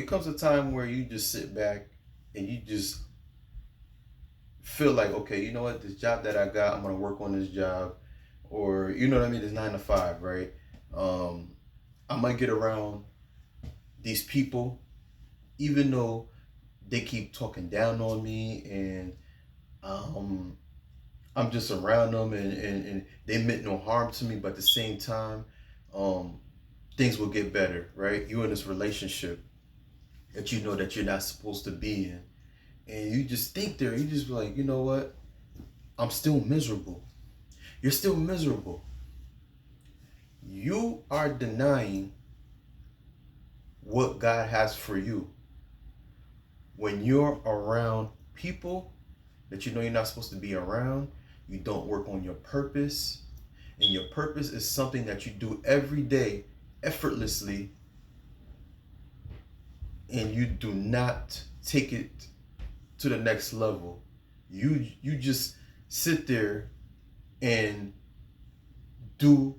it comes a time where you just sit back and you just feel like, okay, you know what, this job that I got, I'm gonna work on this job, or you know what I mean, this 9 to 5, right? Um, I might get around these people, even though they keep talking down on me, and um, I'm just around them, and they meant no harm to me, but at the same time, um, things will get better, right? You in this relationship that you know that you're not supposed to be in, and you just think there, you just be like, you know what? I'm still miserable. You're still miserable. You are denying what God has for you when you're around people that you know you're not supposed to be around. You don't work on your purpose, and your purpose is something that you do every day effortlessly, and you do not take it to the next level. You just sit there and do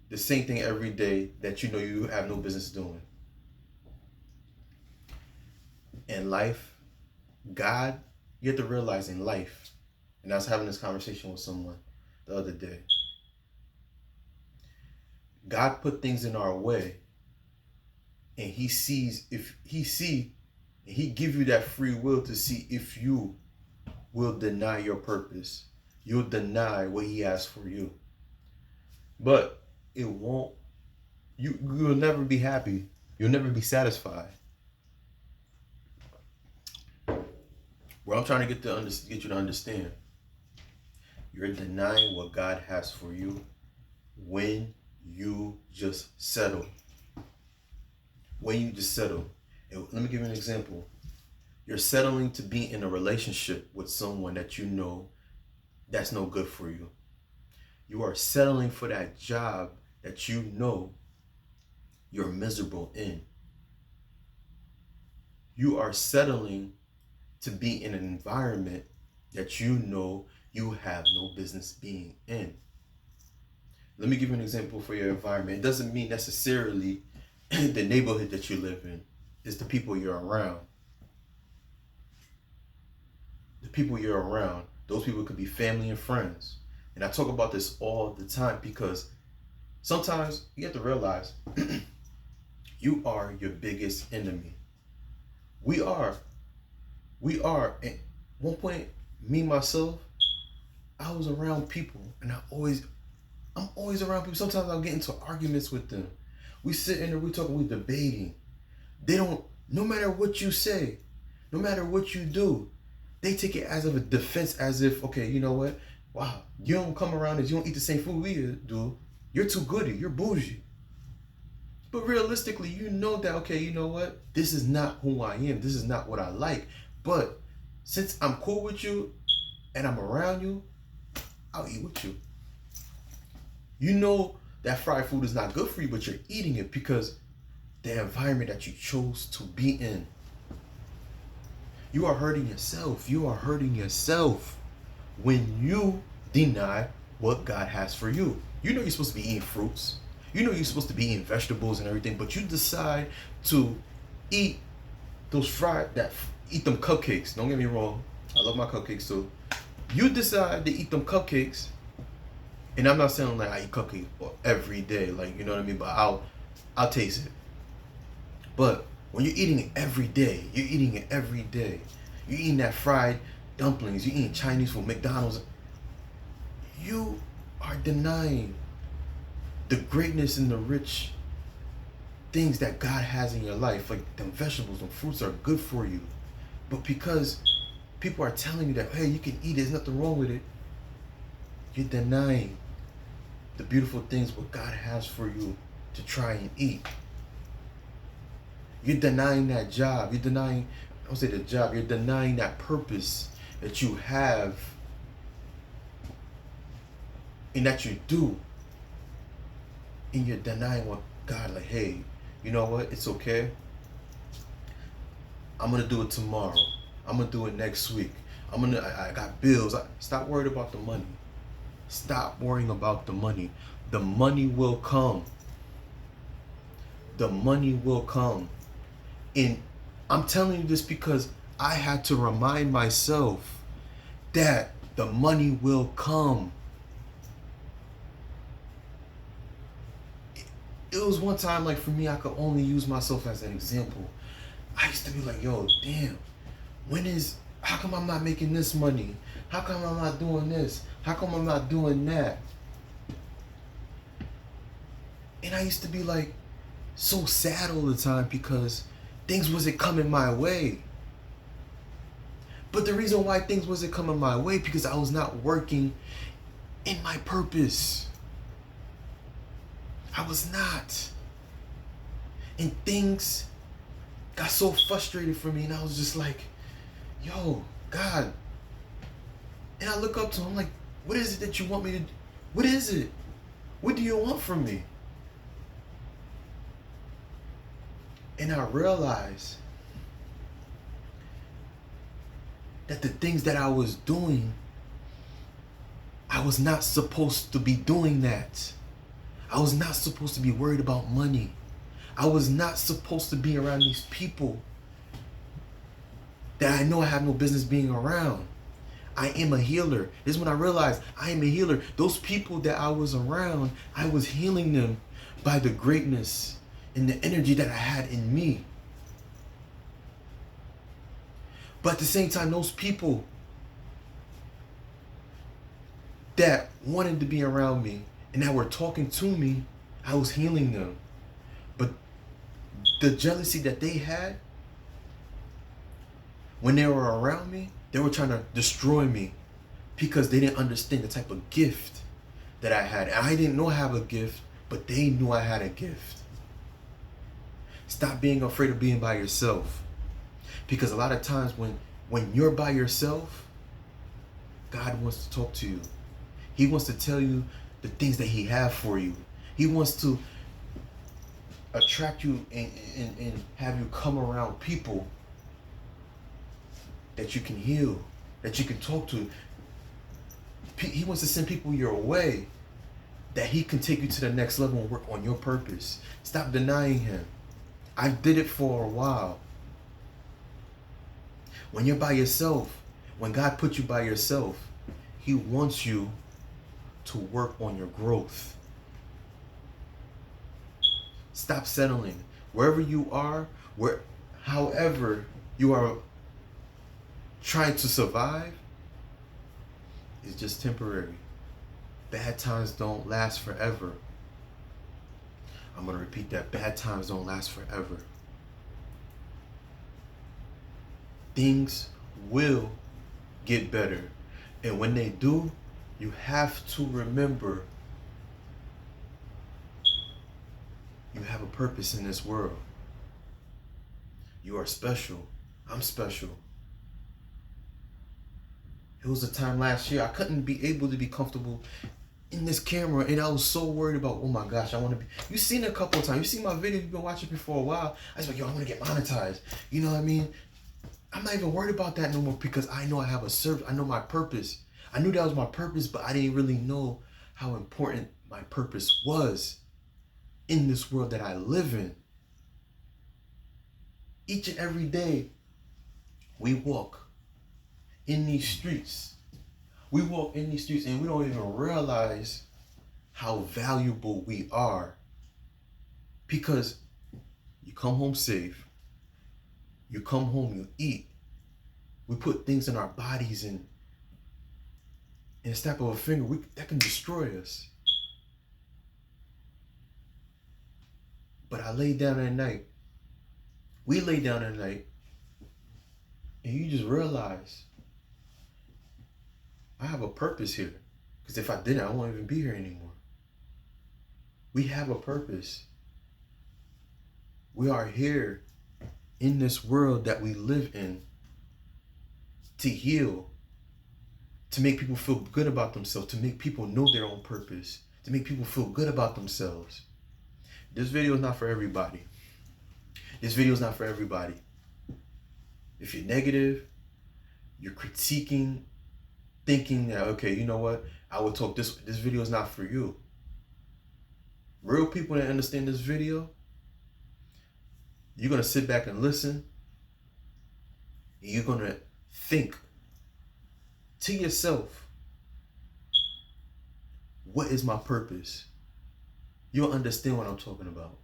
the same thing every day that you know you have no business doing. In life, God, you have to realize in life, and I was having this conversation with someone the other day. God put things in our way, and He sees, if He see, and He give you that free will to see if you will deny your purpose. You'll deny what He has for you. But it won't, you'll never be happy. You'll never be satisfied. What I'm trying to get you to understand, you're denying what God has for you when you just settle. When you just settle. And let me give you an example. You're settling to be in a relationship with someone that you know that's no good for you. You are settling for that job that you know you're miserable in. You are settling to be in an environment that you know you have no business being in. Let me give you an example for your environment. It doesn't mean necessarily the neighborhood that you live in. It's the people you're around. The people you're around. Those people could be family and friends. And I talk about this all the time because sometimes you have to realize you are your biggest enemy. We are. At one point, me myself, I was around people, and I'm always around people. Sometimes I'll get into arguments with them. We sit in there, we talking, we debating. They don't, no matter what you say, no matter what you do, they take it as of a defense, as if, okay, you know what? Wow, you don't come around as you don't eat the same food we do. You're too goody, you're bougie. But realistically, you know that, okay, you know what? This is not who I am. This is not what I like. But since I'm cool with you and I'm around you, I'll eat with you. You know that fried food is not good for you, but you're eating it because the environment that you chose to be in. You are hurting yourself. You are hurting yourself when you deny what God has for you. You know you're supposed to be eating fruits. You know you're supposed to be eating vegetables and everything, but you decide to eat eat them cupcakes. Don't get me wrong. I love my cupcakes too. You decide to eat them cupcakes, and I'm not saying like I eat cupcakes every day, like, you know what I mean, but I'll taste it. But when you're eating it every day, you're eating that fried dumplings, you're eating Chinese food, McDonald's, you are denying the greatness and the rich things that God has in your life. Like them vegetables, them fruits are good for you. But because people are telling you that, hey, you can eat it, there's nothing wrong with it, you're denying the beautiful things what God has for you to try and eat. You're denying that job. You're denying, I don't say the job, you're denying that purpose that you have and that you do. And you're denying what God, like, hey, you know what? It's okay. I'm going to do it tomorrow. I'm going to do it next week. I got bills. Stop worrying about the money. Stop worrying about the money. The money will come. The money will come. And I'm telling you this because I had to remind myself that the money will come. It was one time, like for me, I could only use myself as an example. I used to be like, yo, damn, how come I'm not making this money? How come I'm not doing this? How come I'm not doing that? And I used to be like so sad all the time because things wasn't coming my way. But the reason why things wasn't coming my way because I was not working in my purpose. I was not. And things got so frustrated for me, and I was just like, yo, God. And I look up to him like, what is it that you want me to do? What is it? What do you want from me? And I realized that the things that I was doing, I was not supposed to be doing that. I was not supposed to be worried about money. I was not supposed to be around these people that I know I have no business being around. I am a healer. This is when I realized I am a healer. Those people that I was around, I was healing them by the greatness and the energy that I had in me. But at the same time, those people that wanted to be around me and that were talking to me, I was healing them. But the jealousy that they had when they were around me, they were trying to destroy me because they didn't understand the type of gift that I had. And I didn't know I have a gift, but they knew I had a gift. Stop being afraid of being by yourself. Because a lot of times when you're by yourself, God wants to talk to you. He wants to tell you the things that he has for you. He wants to attract you and have you come around people that you can heal, that you can talk to. He wants to send people your way that he can take you to the next level and work on your purpose. Stop denying him. I did it for a while. When you're by yourself, when God put you by yourself, he wants you to work on your growth. Stop settling. Wherever you are, however you are trying to survive, is just temporary. Bad times don't last forever. I'm going to repeat that. Bad times don't last forever. Things will get better. And when they do, you have to remember you have a purpose in this world. You are special. I'm special. It was a time last year I couldn't be able to be comfortable in this camera, and I was so worried about, oh my gosh, I want to be. You've seen it a couple of times. You've seen my video. You've been watching me for a while. I was like, yo, I want to get monetized. You know what I mean? I'm not even worried about that no more because I know I have a service. I know my purpose. I knew that was my purpose, but I didn't really know how important my purpose was in this world that I live in. Each and every day, we walk in these streets. We walk in these streets and we don't even realize how valuable we are. Because you come home safe. You come home, you eat. We put things in our bodies and in a snap of a finger, that can destroy us. But I lay down at night. We lay down at night and you just realize I have a purpose here. Because if I didn't, I won't even be here anymore. We have a purpose. We are here in this world that we live in to heal, to make people feel good about themselves, to make people know their own purpose, to make people feel good about themselves. This video is not for everybody. This video is not for everybody. If you're negative, you're critiquing, thinking that, okay, you know what? I would talk this video is not for you. Real people that understand this video, you're going to sit back and listen And you're gonna think to yourself, what is my purpose? You'll understand what I'm talking about.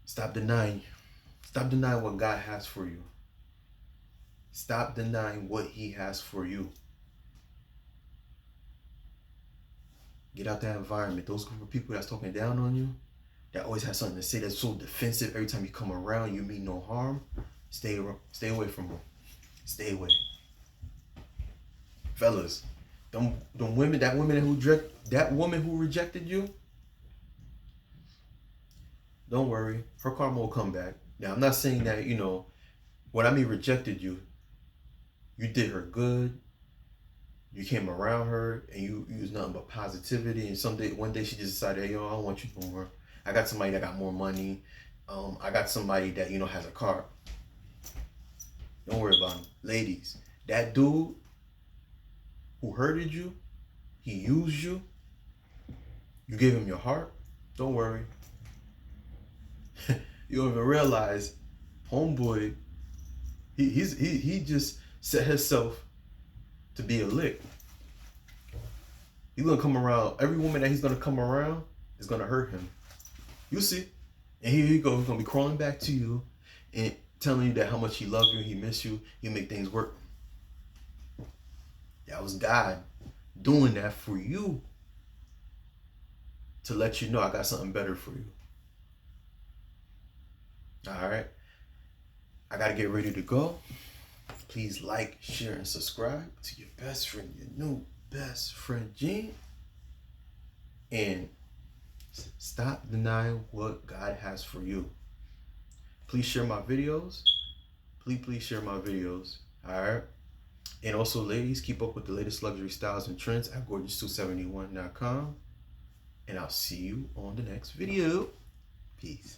Stop denying what God has for you. Stop denying what He has for you. Get out that environment. Those group of people that's talking down on you, that always has something to say, that's so defensive every time you come around, you mean no harm. Stay away from them. Stay away. Fellas, them women, that woman who rejected you, don't worry, her karma will come back. Now, I'm not saying that, when I mean rejected you, you did her good. You came around her and you used nothing but positivity. And one day she just decided, hey, I don't want you no more. I got somebody that got more money. I got somebody that, has a car. Don't worry about him. Ladies, that dude who hurted you, he used you, you gave him your heart, don't worry. You don't even realize, homeboy, he just set himself to be a lick. He's gonna come around. Every woman that he's gonna come around is gonna hurt him. You see. And here you go. He's gonna be crawling back to you and telling you that how much he loves you, he miss you, he'll make things work. That was God doing that for you to let you know I got something better for you. All right. I got to get ready to go. Please like, share, and subscribe to your best friend, your new best friend, Gene. And stop denying what God has for you. Please share my videos. Please share my videos. All right. And also, ladies, keep up with the latest luxury styles and trends at gorgeous271.com. And I'll see you on the next video. Peace.